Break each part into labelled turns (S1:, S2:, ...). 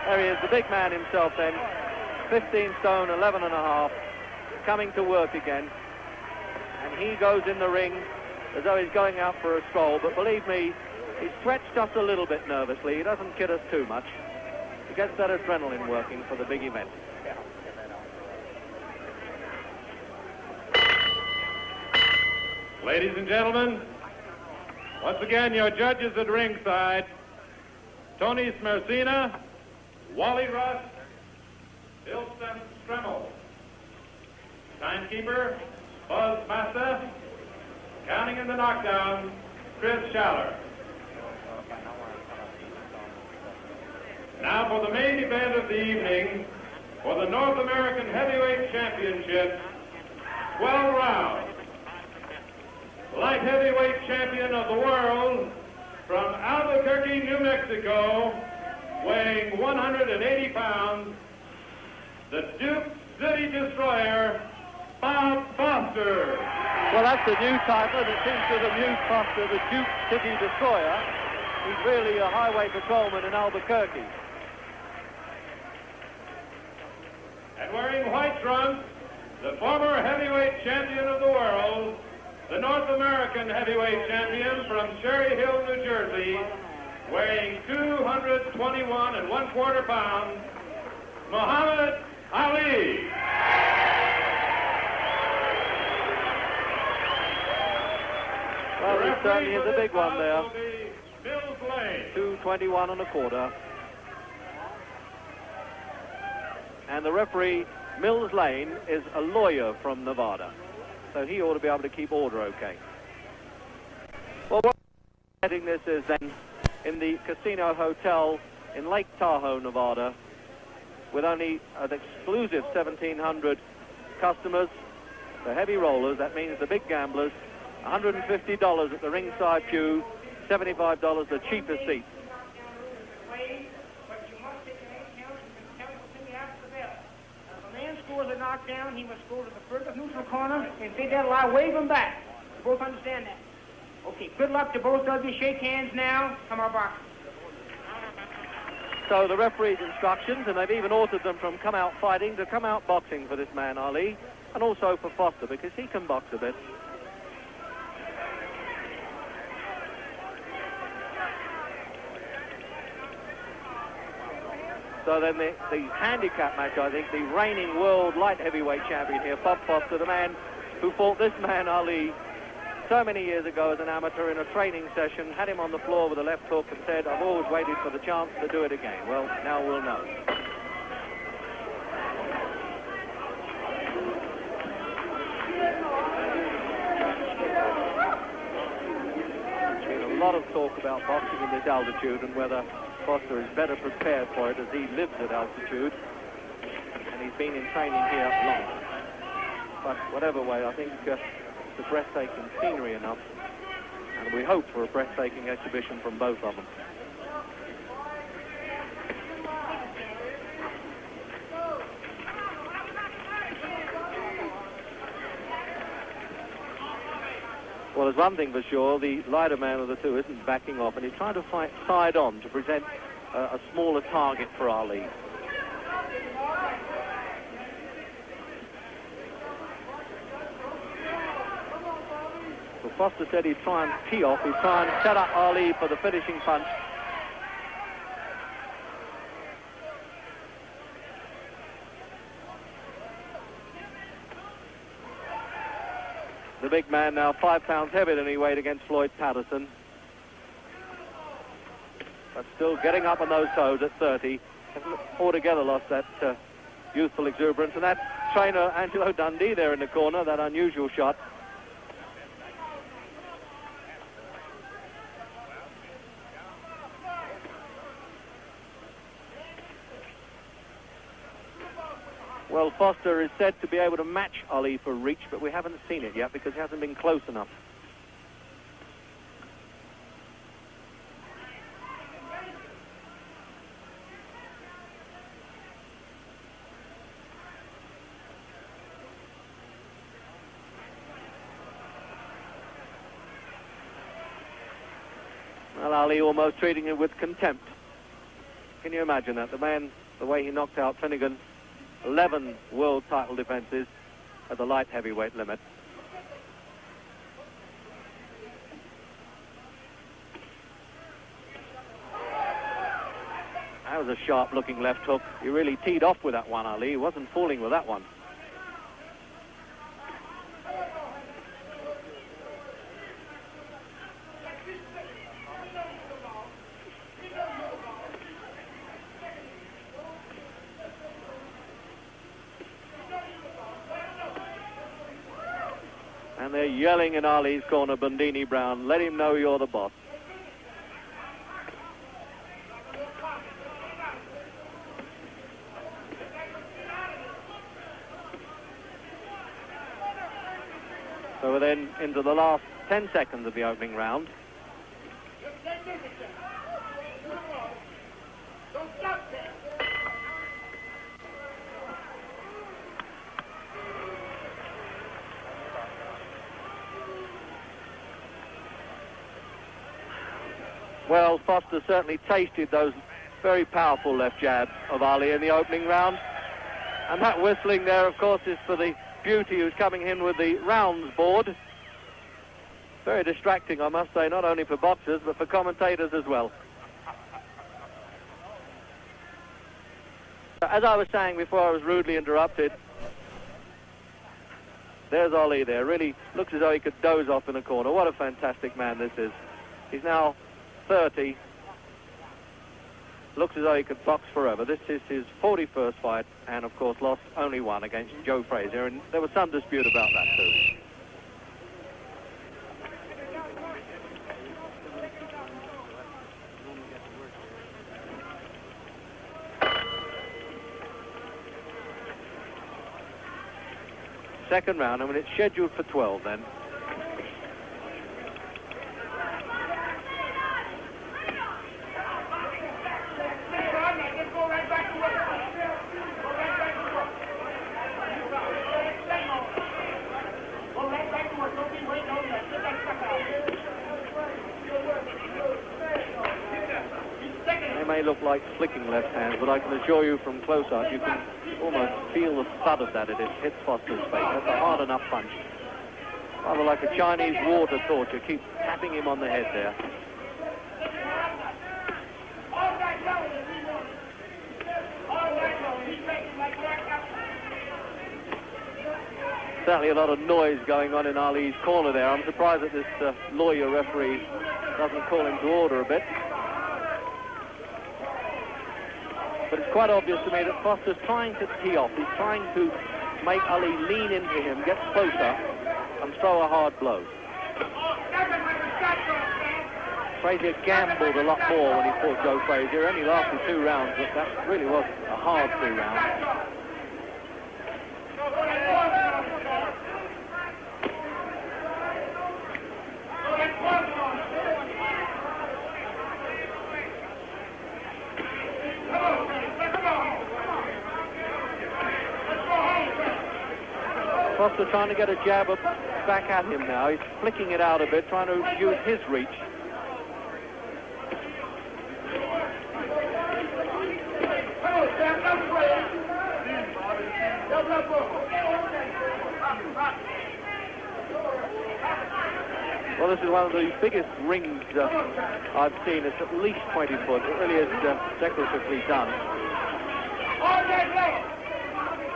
S1: There he is, the big man himself then, 15 stone, 11 and a half, coming to work again. And he goes in the ring as though he's going out for a stroll, but believe me, he's stretched just a little bit nervously. He doesn't kid us too much. He gets that adrenaline working for the big event.
S2: Ladies and gentlemen, once again, your judges at ringside, Tony Smersina, Wally Russ, Bill Stremmel. Timekeeper, Buzz Massa. Counting in the knockdown, Chris Schaller. Now for the main event of the evening, for the North American Heavyweight Championship, 12 rounds. Light heavyweight champion of the world from Albuquerque, New Mexico, weighing 180 pounds, the Duke City Destroyer, Bob Foster.
S1: Well, that's the new title, and it seems to have amused Foster, the Duke City Destroyer. He's really a highway patrolman in Albuquerque.
S2: And wearing white trunks, the former heavyweight champion of the world, the North American heavyweight champion from Cherry Hill, New Jersey, weighing 221 1/4 pounds, Muhammad Ali.
S1: Well, he certainly is a big one there.
S2: Mills Lane.
S1: 221 1/4. And the referee, Mills Lane, is a lawyer from Nevada. So he ought to be able to keep order okay. Well, what setting this is then in the Casino Hotel in Lake Tahoe, Nevada, with only an exclusive 1,700 customers, the heavy rollers, that means the big gamblers, $150 at the ringside pew, $75 the cheapest seat.
S3: Scores a knockdown, he must go to the furthest neutral corner, and if they that'll I wave him back. You both understand that? Okay, good luck to both of you. Shake hands now. Come on, box.
S1: So the referee's instructions, and they've even ordered them from Come Out Fighting to come out boxing for this man, Ali, and also for Foster, because he can box a bit. So then the handicap match, I think, the reigning world light heavyweight champion here, Bob Foster, the man who fought this man, Ali, so many years ago as an amateur in a training session, had him on the floor with a left hook and said, I've always waited for the chance to do it again. Well, now we'll know. There's been a lot of talk about boxing in this altitude and whether Foster is better prepared for it as he lives at altitude, and he's been in training here long. But whatever way, I think it's a breathtaking scenery enough, and we hope for a breathtaking exhibition from both of them. Well, there's one thing for sure, the lighter man of the two isn't backing off, and he's trying to fight side on to present a smaller target for Ali. So Foster said he'd try and tee off, he'd try and set up Ali for the finishing punch. The big man now 5 pounds heavier than he weighed against Floyd Patterson. But still getting up on those toes at 30. Hasn't altogether lost that youthful exuberance. And that trainer, Angelo Dundee, there in the corner, that unusual shot. Well, Foster is said to be able to match Ali for reach, but we haven't seen it yet because he hasn't been close enough. Well, Ali almost treating him with contempt. Can you imagine that? The man, the way he knocked out Finnegan, 11 world title defenses at the light heavyweight limit. That was a sharp-looking left hook. He really teed off with that one, Ali. He wasn't fooling with that one. And they're yelling in Ali's corner, Bundini Brown, let him know you're the boss. So we're then into the last 10 seconds of the opening round. Well, Foster certainly tasted those very powerful left jabs of Ali in the opening round. And that whistling there, of course, is for the beauty who's coming in with the rounds board. Very distracting, I must say, not only for boxers, but for commentators as well. As I was saying before I was rudely interrupted, there's Ali there. Really looks as though he could doze off in a corner. What a fantastic man this is. He's now 30. Looks as though he could box forever. This is his 41st fight, and of course lost only one against Joe Frazier, and there was some dispute about that too. Second round, I mean, it's scheduled for 12 then. May look like flicking left hands, but I can assure you from close up, you can almost feel the thud of that. It hits Foster's face. That's a hard enough punch. Rather like a Chinese water torch. You keep tapping him on the head there. Certainly a lot of noise going on in Ali's corner there. I'm surprised that this lawyer referee doesn't call him to order a bit. But it's quite obvious to me that Foster's trying to tee off. He's trying to make Ali lean into him, get closer, and throw a hard blow. Frazier gambled a lot more when he fought Joe Frazier. It only lasted 2 rounds, but that really was a hard 2 rounds. Foster trying to get a jab up back at him now. He's flicking it out a bit, trying to use his reach. Well, this is one of the biggest rings I've seen. It's at least 20 foot. It really is decoratively done.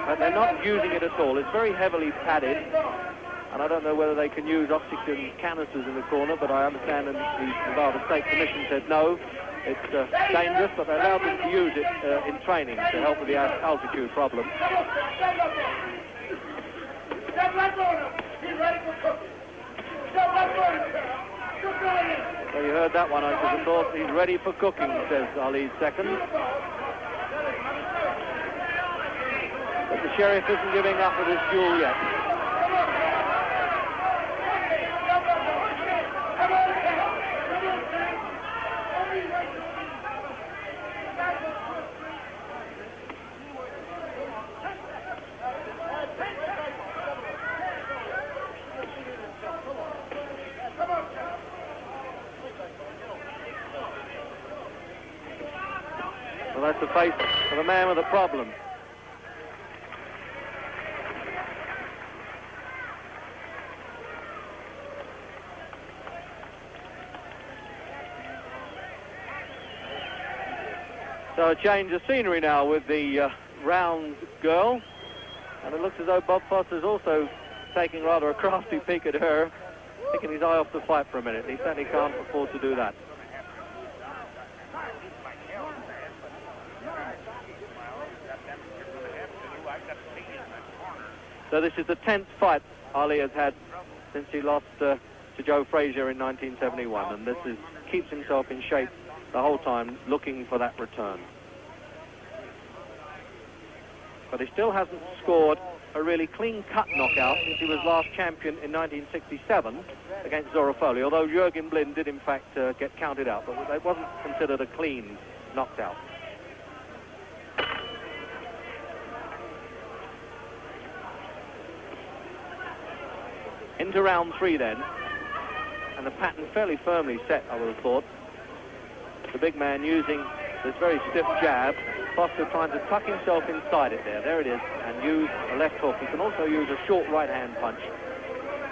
S1: But they're not using it at all. It's very heavily padded, and I don't know whether they can use oxygen canisters in the corner, but I understand that the Nevada State Commission said no, it's dangerous, but they allowed them to use it in training to help with the altitude problem. So you heard that one, I thought. He's ready for cooking, says Ali's second. But the sheriff isn't giving up with this duel yet. Well, that's the face of a man with a problem. So a change of scenery now with the round girl. And it looks as though Bob Foster's also taking rather a crafty peek at her, taking his eye off the fight for a minute. He certainly can't afford to do that. So this is the 10th fight Ali has had since he lost to Joe Frazier in 1971, and this keeps himself in shape the whole time, looking for that return. But he still hasn't scored a really clean-cut knockout since he was last champion in 1967 against Zora Folley, although Jürgen Blind did in fact get counted out, but it wasn't considered a clean knockout. Into round 3 then, and the pattern fairly firmly set, I would have thought. The big man using this very stiff jab, Foster trying to tuck himself inside it there. There it is, and use a left hook. He can also use a short right-hand punch.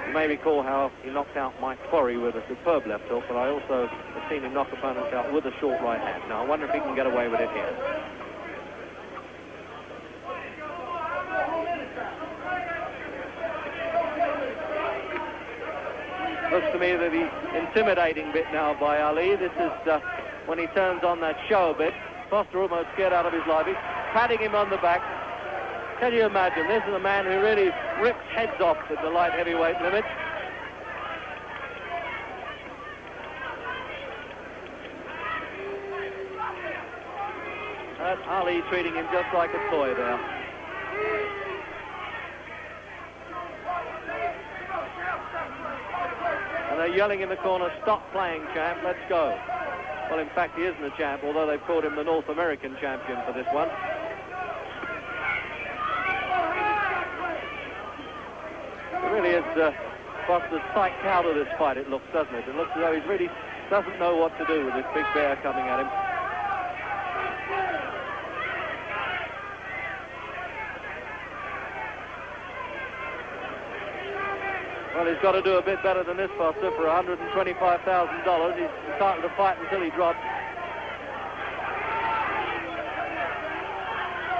S1: You may recall how he knocked out Mike Quarry with a superb left hook, but I also have seen him knock opponents out with a short right hand. Now, I wonder if he can get away with it here. Looks to me that the intimidating bit now by Ali. This is when he turns on that show a bit. Foster almost scared out of his life. He's patting him on the back. Can you imagine? This is a man who really rips heads off at the light heavyweight limit. And Ali treating him just like a toy there. And they're yelling in the corner, "Stop playing, champ, let's go." Well, in fact, he isn't a champ, although they've called him the North American champion for this one. It really is Foster's psyched out of this fight, it looks, doesn't it? It looks as though he really doesn't know what to do with this big bear coming at him. Well, he's got to do a bit better than this, Foster, for $125,000. He's entitled to fight until he drops.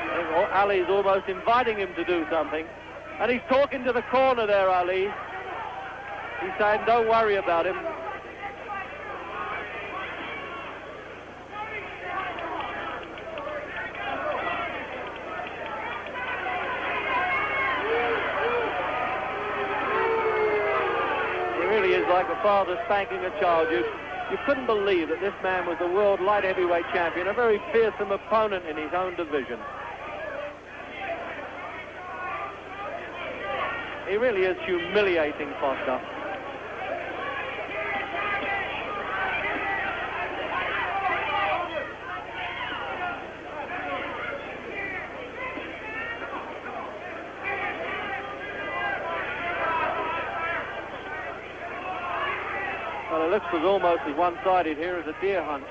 S1: I think Ali's almost inviting him to do something. And he's talking to the corner there, Ali. He's saying, don't worry about him. Like a father spanking a child. You couldn't believe that this man was the world light heavyweight champion, a very fearsome opponent in his own division. He really is humiliating Foster. Well, it looks as almost as one-sided here as a deer hunt.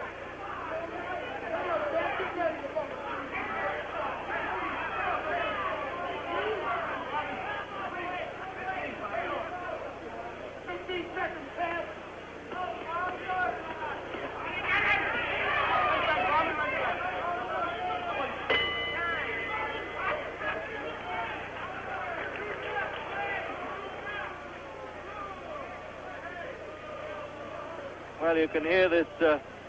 S1: Well, you can hear this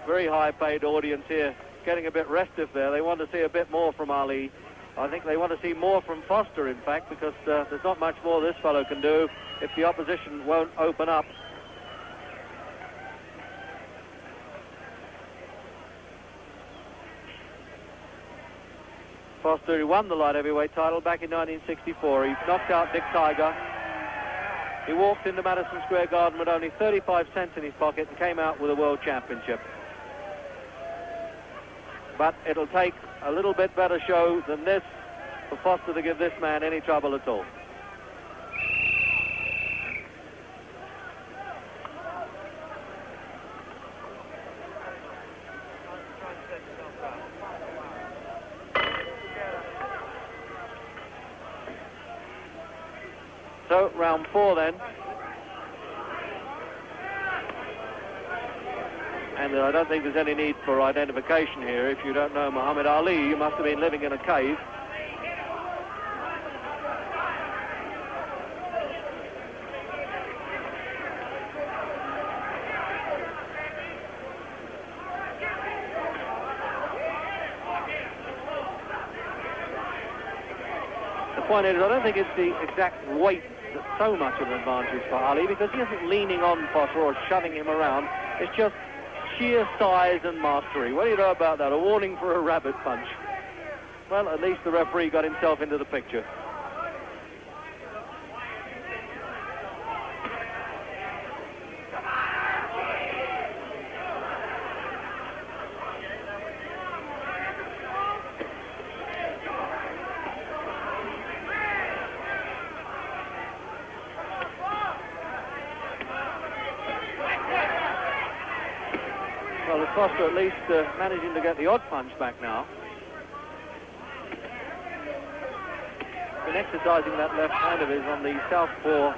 S1: very high-paid audience here getting a bit restive there. They want to see a bit more from Ali. I think they want to see more from Foster, in fact, because there's not much more this fellow can do if the opposition won't open up. Foster, who won the light heavyweight title back in 1964. He knocked out Dick Tiger. He walked into Madison Square Garden with only 35 cents in his pocket and came out with a world championship. But it'll take a little bit better show than this for Foster to give this man any trouble at all. So, round 4 then. And I don't think there's any need for identification here. If you don't know Muhammad Ali, you must have been living in a cave. The point is, I don't think it's the exact weight that's so much of an advantage for Ali, because he isn't leaning on Foster or shoving him around. It's just sheer size and mastery. What do you know about that? A warning for a rabbit punch. Well, at least the referee got himself into the picture. Well, Foster at least managing to get the odd punch back now. Been exercising that left hand of his on the southpaw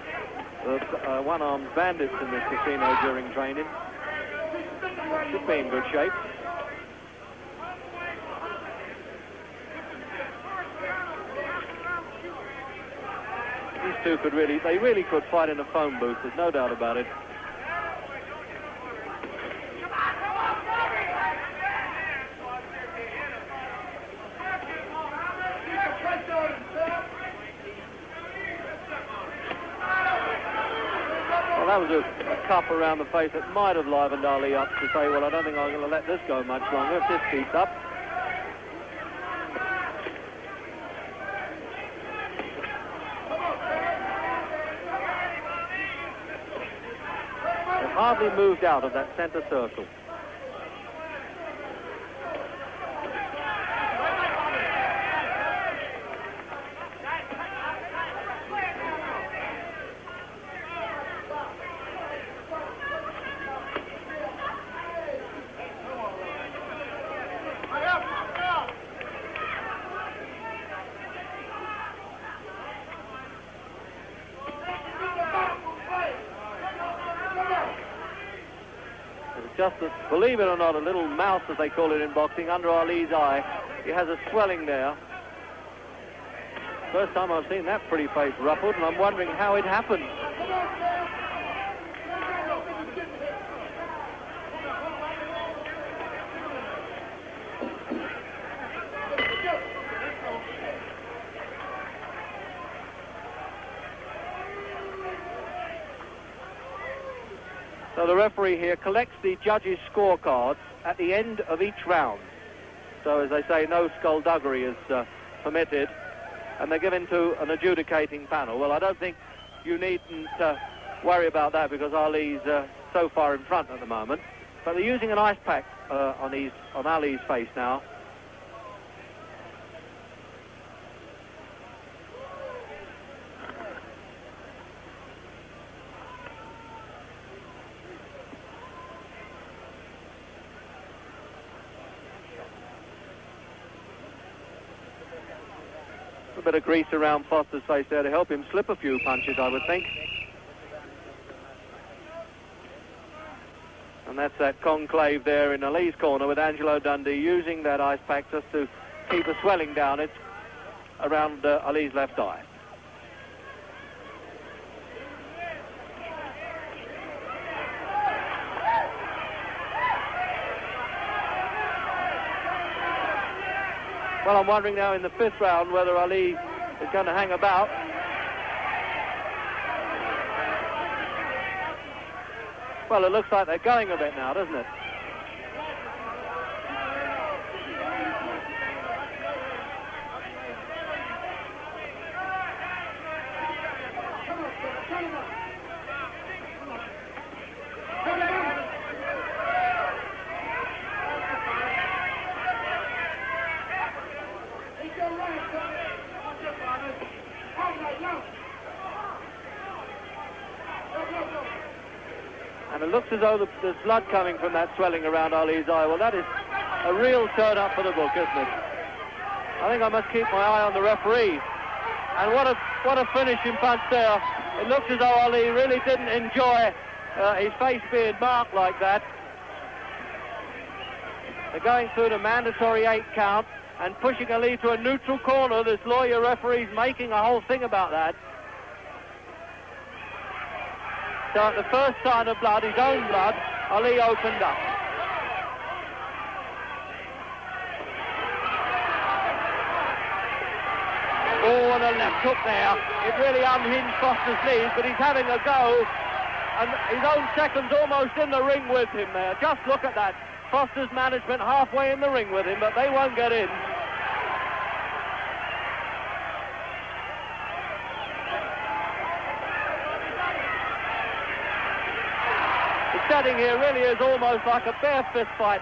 S1: of one-armed bandits in this casino during training. Should be in good shape. These two could really could fight in a phone booth, there's no doubt about it. Well, that was a cup around the face that might have livened Ali up to say, well, I don't think I'm going to let this go much longer if this keeps up. They've hardly moved out of that centre circle. Just, believe it or not, a little mouse, as they call it in boxing, under Ali's eye. He has a swelling there. First time I've seen that pretty face ruffled, and I'm wondering how it happened. So the referee here collects the judges' scorecards at the end of each round. So, as they say, no skullduggery is permitted, and they're given to an adjudicating panel. Well, I don't think you needn't worry about that, because Ali's so far in front at the moment. But they're using an ice pack on Ali's face now. A bit of grease around Foster's face there to help him slip a few punches, I would think. And that's that conclave there in Ali's corner, with Angelo Dundee using that ice pack just to keep the swelling down. It's around Ali's left eye. Well, I'm wondering now in the 5th round whether Ali is going to hang about. Well, it looks like they're going a bit now, doesn't it? And it looks as though there's blood coming from that swelling around Ali's eye. Well, that is a real turn up for the book, isn't it? I think I must keep my eye on the referee. And what a finishing punch there. It looks as though Ali really didn't enjoy his face being marked like that. They're going through the mandatory 8 count and pushing Ali to a neutral corner. This lawyer referee's making a whole thing about that. So at the first sign of blood, his own blood, Ali opened up. Oh, and a left hook there. It really unhinged Foster's knees, but he's having a go. And his own second's almost in the ring with him there. Just look at that. Foster's management halfway in the ring with him, but they won't get in. The setting here really is almost like a bare fist fight.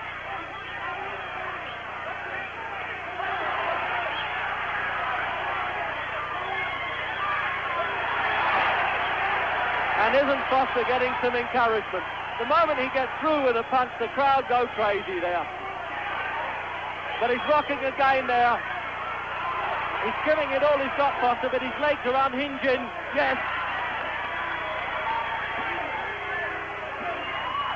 S1: And isn't Foster getting some encouragement? The moment he gets through with a punch, the crowd go crazy there. But he's rocking again there. He's giving it all he's got, Foster, but his legs are unhinging. Yes.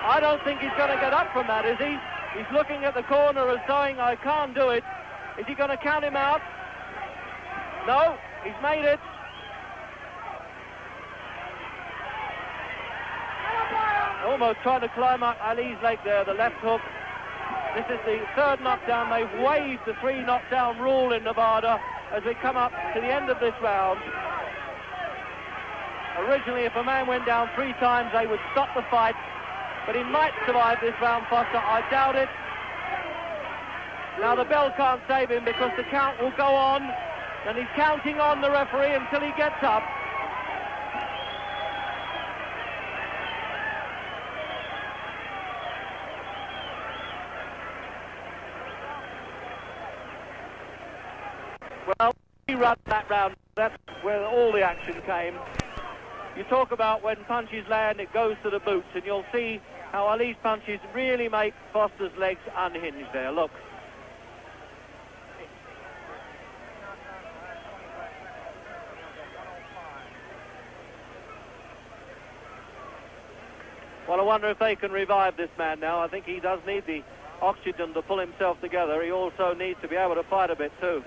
S1: I don't think he's going to get up from that, is he? He's looking at the corner and saying, I can't do it. Is he going to count him out? No, he's made it. Almost trying to climb up Ali's leg there, the left hook. This is the third knockdown. They've waived the 3 knockdown rule in Nevada as we come up to the end of this round. Originally, if a man went down 3 times, they would stop the fight. But he might survive this round, Foster. I doubt it. Now the bell can't save him because the count will go on. And he's counting on the referee until he gets up. Well, he ran that round. That's where all the action came. You talk about when punches land, it goes to the boots, and you'll see how Ali's punches really make Foster's legs unhinged there. Look. Well, I wonder if they can revive this man now. I think he does need the oxygen to pull himself together. He also needs to be able to fight a bit too.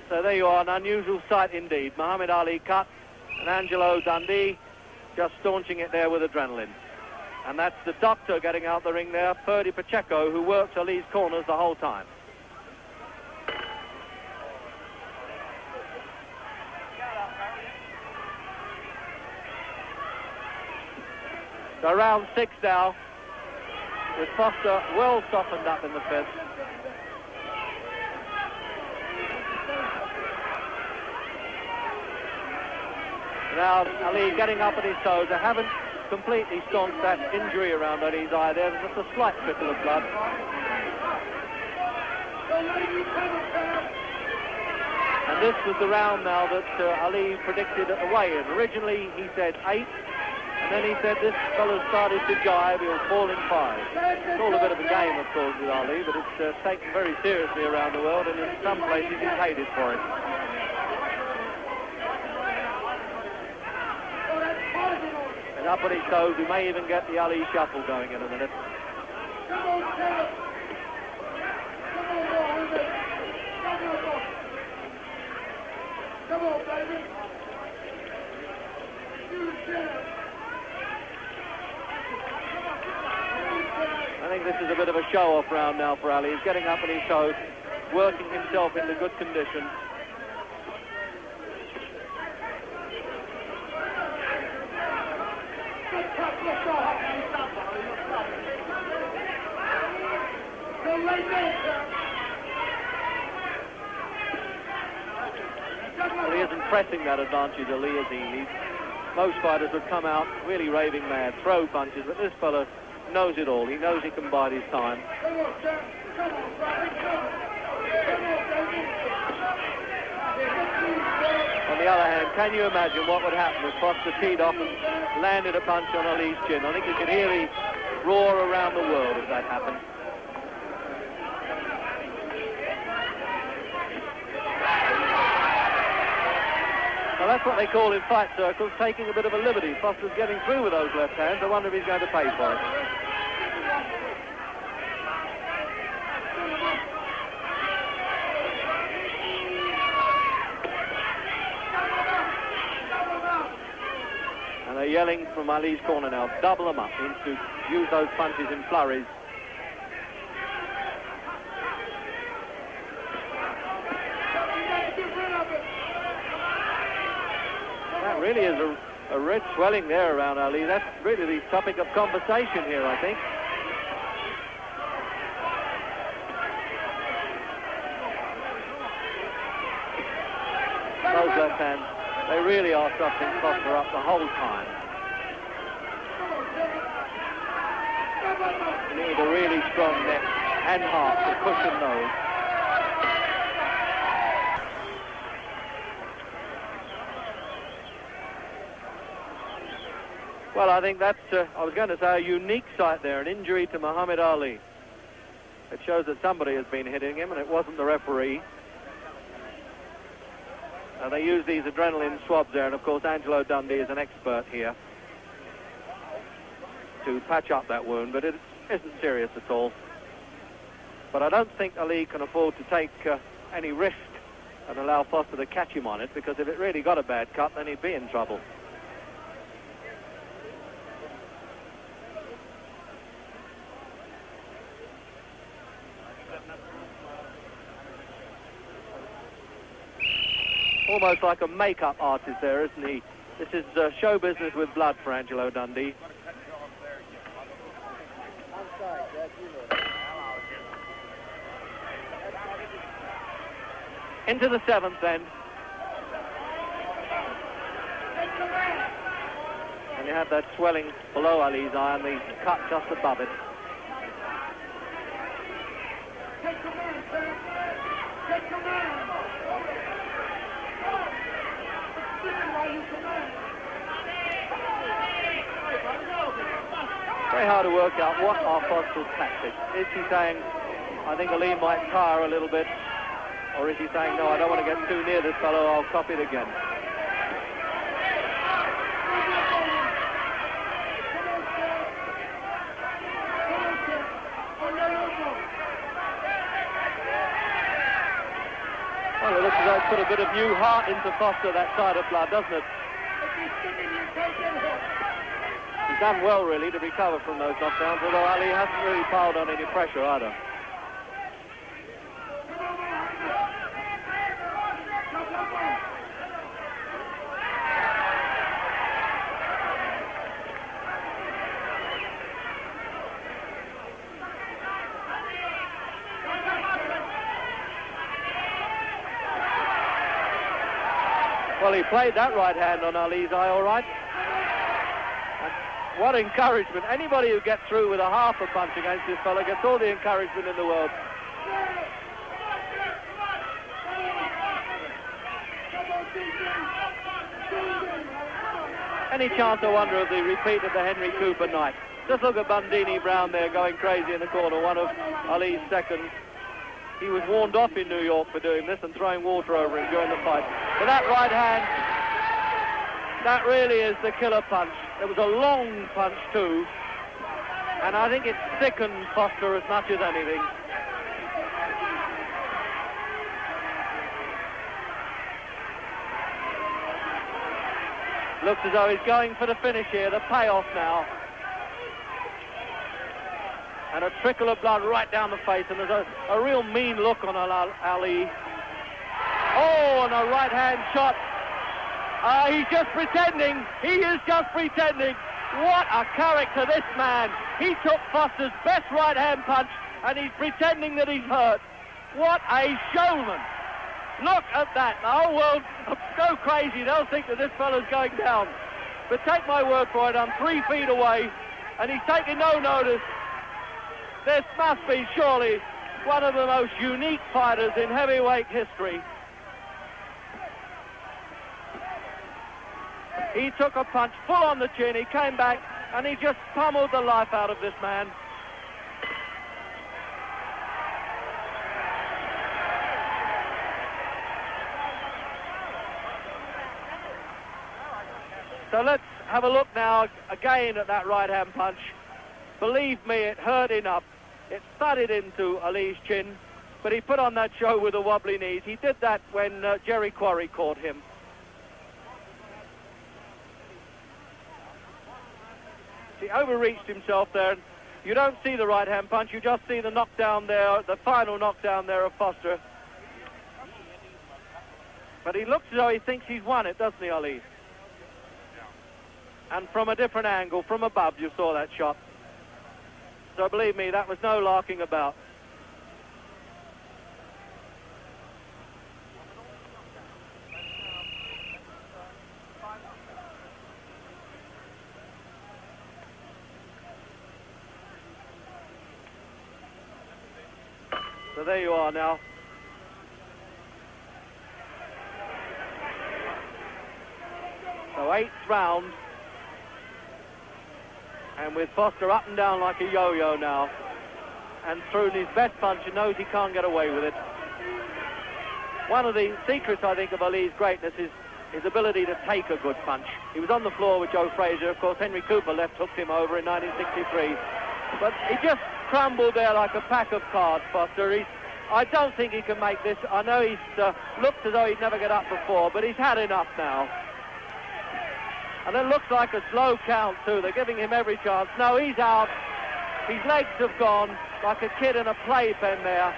S1: So there you are, an unusual sight indeed. Muhammad Ali cut, and Angelo Dundee just staunching it there with adrenaline. And that's the doctor getting out the ring there, Ferdy Pacheco, who works Ali's corners the whole time. So round 6 now, with Foster well softened up in the fifth. Now Ali getting up at his toes. I haven't completely staunched that injury around Ali's eye there. There's just a slight trickle of blood. And this was the round now that Ali predicted at the weigh-in. Originally he said 8, and then he said this fellow started to jive, he'll fall in 5. It's all a bit of a game, of course, with Ali, but it's taken very seriously around the world, and in some places he's hated for it. And up on his toes, we may even get the Ali shuffle going in a minute.
S4: Come on, baby.
S1: I think this is a bit of a show-off round now for Ali. He's getting up on his toes, working himself into good condition. Well, he isn't pressing that advantage, Ali, is he? Most fighters would come out really raving mad, throw punches, but this fella knows it all. He knows he can bide his time. On the other hand, can you imagine what would happen if Foster teed off and landed a punch on Ali's chin? I think you could hear the roar around the world if that happened. Well, that's That's what they call in fight circles taking a bit of a liberty. Foster's getting through with those left hands. I wonder if he's going to pay for it. And they're yelling from Ali's corner now, double them up, to use those punches in flurries. That really is a red swelling there around Ali. That's really the topic of conversation here, I think. Those left hands, they really are suffering Foster up the whole time. You need a really strong neck and heart to cushion those. Well, I think that's, I was going to say, a unique sight there, an injury to Muhammad Ali. It shows that somebody has been hitting him, and it wasn't the referee. They use these adrenaline swabs there, and of course Angelo Dundee is an expert here to patch up that wound, but it isn't serious at all. But I don't think Ali can afford to take any risk and allow Foster to catch him on it, because if it really got a bad cut, then he'd be in trouble. Almost like a makeup artist there, isn't he? This is show business with blood for Angelo Dundee. Into the seventh then. And you have that swelling below Ali's eye and the cut just above it.
S4: Take command, sir. Take command.
S1: Very hard to work out what are Foster's tactics. Is he saying, I think Ali might tire a little bit, or is he saying, no, I don't want to get too near this fellow, I'll copy it again? Well, it looks as though it's put a bit of new heart into Foster, that side of blood, doesn't it? He's done well, really, to recover from those knockdowns, although Ali hasn't really piled on any pressure either. Well, he played that right hand on Ali's eye all right. And what encouragement. Anybody who gets through with a half a punch against this fella gets all the encouragement in the world. Any chance, I wonder, of the repeat of the Henry Cooper night? Just look at Bundini Brown there going crazy in the corner, one of Ali's seconds. He was warned off in New York for doing this and throwing water over him during the fight. But that right hand, that really is the killer punch. It was a long punch too, and I think it sickened Foster as much as anything. Looks as though he's going for the finish here, the payoff now. And a trickle of blood right down the face, and there's a real mean look on Ali. Oh, and a right-hand shot. He's just pretending. He is just pretending. What a character, this man. He took Foster's best right-hand punch, and he's pretending that he's hurt. What a showman. Look at that. The whole world will go crazy. They'll think that this fellow's going down. But take my word for it, I'm 3 feet away, and he's taking no notice. This must be surely one of the most unique fighters in heavyweight history. He took a punch full on the chin, he came back, and he just pummeled the life out of this man. So let's have a look now again at that right-hand punch. Believe me, it hurt enough. It thudded into Ali's chin, but he put on that show with the wobbly knees. He did that when Jerry Quarry caught him. He overreached himself there. You don't see the right-hand punch, you just see the knockdown there, the final knockdown there of Foster. But he looks as though he thinks he's won it, doesn't he, Ali? And from a different angle, from above, you saw that shot. So believe me, that was no larking about. So there you are now. So 8th round. And with Foster up and down like a yo-yo now. And through his best punch, he knows he can't get away with it. One of the secrets, I think, of Ali's greatness is his ability to take a good punch. He was on the floor with Joe Frazier. Of course, Henry Cooper left-hooked him over in 1963. But he just crumbled there like a pack of cards, Foster. I don't think he can make this. I know he's looked as though he'd never get up before, but he's had enough now. And it looks like a slow count, too. They're giving him every chance. No, he's out. His legs have gone like a kid in a playpen there.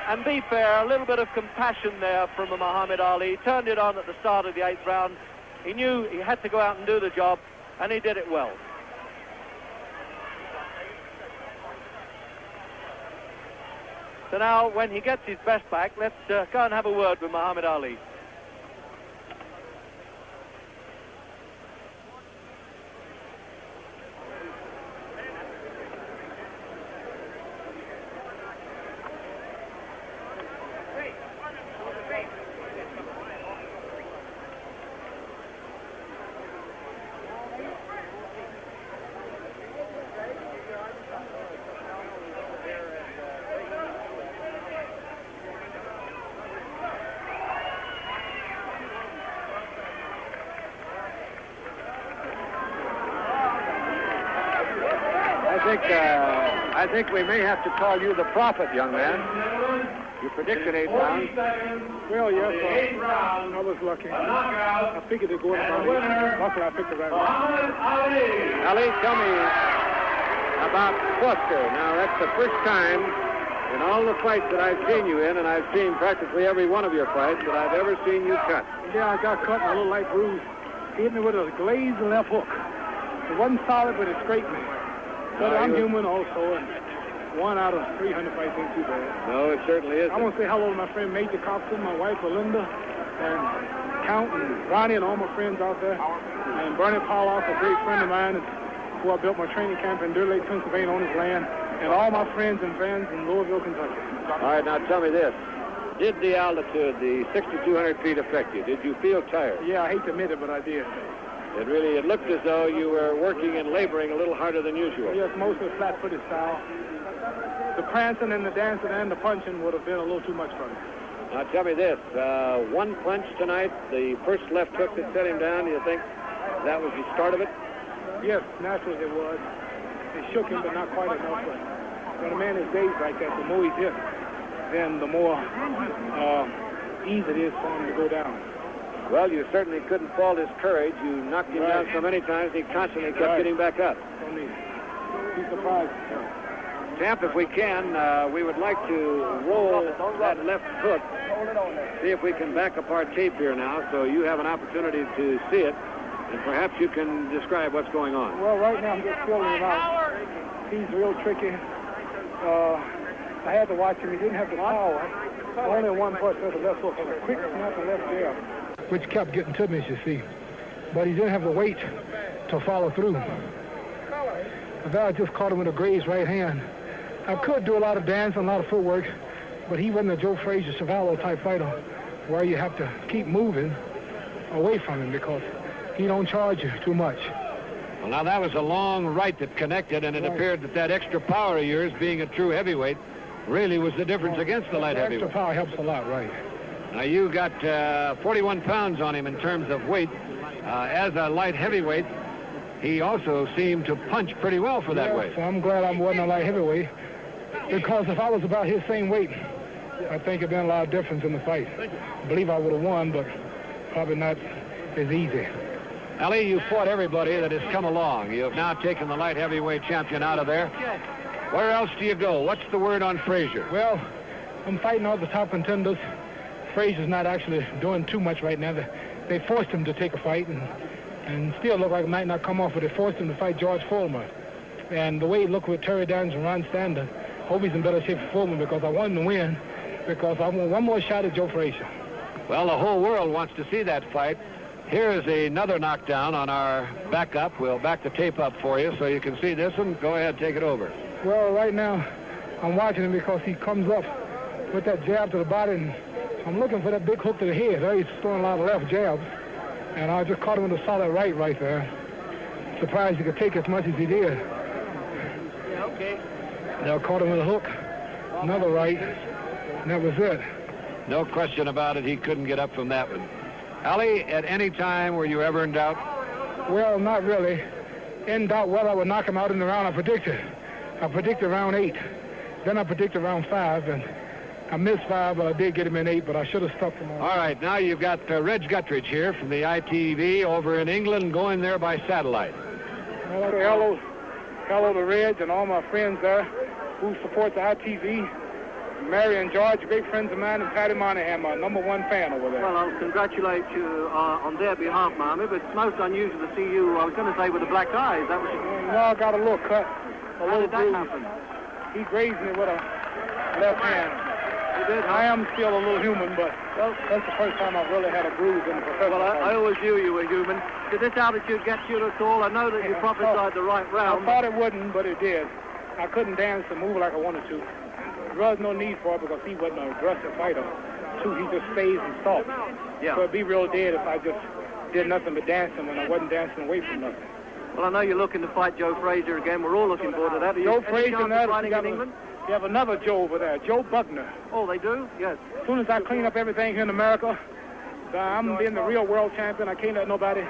S1: And be fair, a little bit of compassion there from Muhammad Ali. He turned it on at the start of the 8th round. He knew he had to go out and do the job, and he did it well. So now, when he gets his best back, let's go and have a word with Muhammad Ali.
S5: I think we may have to call you the prophet, young man. You predicted 8 rounds.
S6: Well, yes, I was lucky. I figured it'd go about 8. Luckily, I picked the right one.
S5: Ali, tell me about Foster. Now, that's the first time in all the fights that I've seen you in, and I've seen practically every one of your fights, that I've ever seen you cut.
S6: Yeah, I got cut and a little light bruise. He hit me with a glazed left hook. It wasn't solid, but it straightened me. But I'm human also, and 1 out of 300 fights ain't too bad.
S5: No, it certainly isn't.
S6: I want to say hello to my friend Major Coxon, my wife Belinda, and Count and Ronnie and all my friends out there. And Bernie Pauloff, a great friend of mine, who I built my training camp in Deer Lake, Pennsylvania on his land. And all my friends and fans in Louisville, Kentucky.
S5: All right, now tell me this. Did the altitude, the 6,200 feet, affect you? Did you feel tired?
S6: Yeah, I hate to admit it, but I did.
S5: It looked as though you were working and laboring a little harder than usual.
S6: Yes, mostly flat-footed style. The prancing and the dancing and the punching would have been a little too much for me.
S5: Now tell me this, one punch tonight, the first left hook that set him down, do you think that was the start of it?
S6: Yes, naturally it was. It shook him, but not quite enough. But when a man is dazed like that, the more he's hit, then the more easy it is for him to go down.
S5: Well, you certainly couldn't fault his courage. You knocked him down so many times, he constantly kept getting back up.
S6: He's surprised.
S5: Champ, if we can, we would like to roll that left hook. See if we can back up our tape here now, so you have an opportunity to see it, and perhaps you can describe what's going on.
S6: Well, right now I'm just feeling him out. He's real tricky. I had to watch him. He didn't have the power. Only one punch of the left hook, and a quick snap and left jab, which kept getting to me, as you see. But he didn't have the weight to follow through. The guy just caught him with a grazed right hand. I could do a lot of dancing, a lot of footwork, but he wasn't a Joe Frazier, Savallo type fighter where you have to keep moving away from him because he don't charge you too much.
S5: Well, now that was a long right that connected, and it appeared that extra power of yours, being a true heavyweight, really was the difference against the light heavyweight.
S6: Extra power helps a lot, right.
S5: Now, you got 41 pounds on him in terms of weight. As a light heavyweight, he also seemed to punch pretty well for that weight.
S6: So I'm glad I wasn't a light heavyweight, because if I was about his same weight, I think it'd been a lot of difference in the fight. I believe I would have won, but probably not as easy.
S5: Ali, you fought everybody that has come along. You have now taken the light heavyweight champion out of there. Where else do you go? What's the word on Frazier?
S6: Well, I'm fighting all the top contenders. Frazier's not actually doing too much right now. They forced him to take a fight, and still look like it might not come off, but they forced him to fight George Foreman. And the way he looked with Terry Downs and Ron Stander, hope he's in better shape for Foreman, because I want him to win, because I want one more shot at Joe Frazier.
S5: Well, the whole world wants to see that fight. Here is another knockdown on our backup. We'll back the tape up for you so you can see this one. Go ahead, take it over.
S6: Well, right now, I'm watching him because he comes up with that jab to the body, and I'm looking for that big hook to the head. He's throwing a lot of left jabs, and I just caught him with a solid right there. Surprised he could take as much as he did.
S3: Yeah, okay.
S6: Now caught him with a hook, another right, and that was it.
S5: No question about it, he couldn't get up from that one. Ali, at any time were you ever in doubt?
S6: Well, not really. In doubt whether I would knock him out in the round I predicted. I predicted round 8. Then I predicted round 5, and I missed 5, but I did get him in 8, but I should have stuck him on.
S5: All right, now you've got Reg Guttridge here from the ITV over in England, going there by satellite.
S6: Well, hello to Reg and all my friends there who support the ITV. Mary and George, great friends of mine, and Patty Monahan, my #1 fan over there.
S1: Well, I'll congratulate you on their behalf, Marmy, but it's most unusual to see you, I was going to say, with the black eyes. That was...
S6: No, I got a little cut.
S1: How did that happen?
S6: He grazed me with a left hand.
S1: He did, huh?
S6: I am still a little human, but well, that's the first time I've really had a bruise in the professional.
S1: Well, I always knew you were human. Did this altitude get you at all? I know that you prophesied the right round.
S6: I thought it wouldn't, but it did. I couldn't dance and move like I wanted to. There was no need for it because he wasn't an aggressive fighter. Too, he just stays and stalks.
S1: Yeah.
S6: So it'd be real dead if I just did nothing but dancing when I wasn't dancing away from nothing.
S1: Well, I know you're looking to fight Joe Frazier again. We're all looking forward to that.
S6: Joe Frazier and that,
S1: fighting in England?
S6: You have another Joe over there, Joe Buckner.
S1: Oh, they do? Yes.
S6: As soon as I clean up everything here in America, I'm being the real world champion. I can't let nobody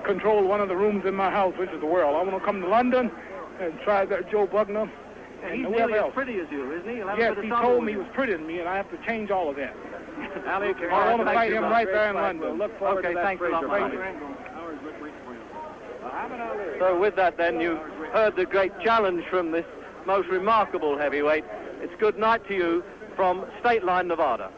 S6: control one of the rooms in my house, which is the world. I want to come to London and try that Joe Buckner.
S1: Yeah, he's nearly as pretty as you, isn't he?
S6: Yes, he told me he was prettier than me, and I have to change all of that.
S1: Ali,
S6: I want to fight him right there in London. Look forward to that.
S1: Thanks a lot, Marty. So with that, then, you heard the great challenge from this most remarkable heavyweight. It's good night to you from State Line, Nevada.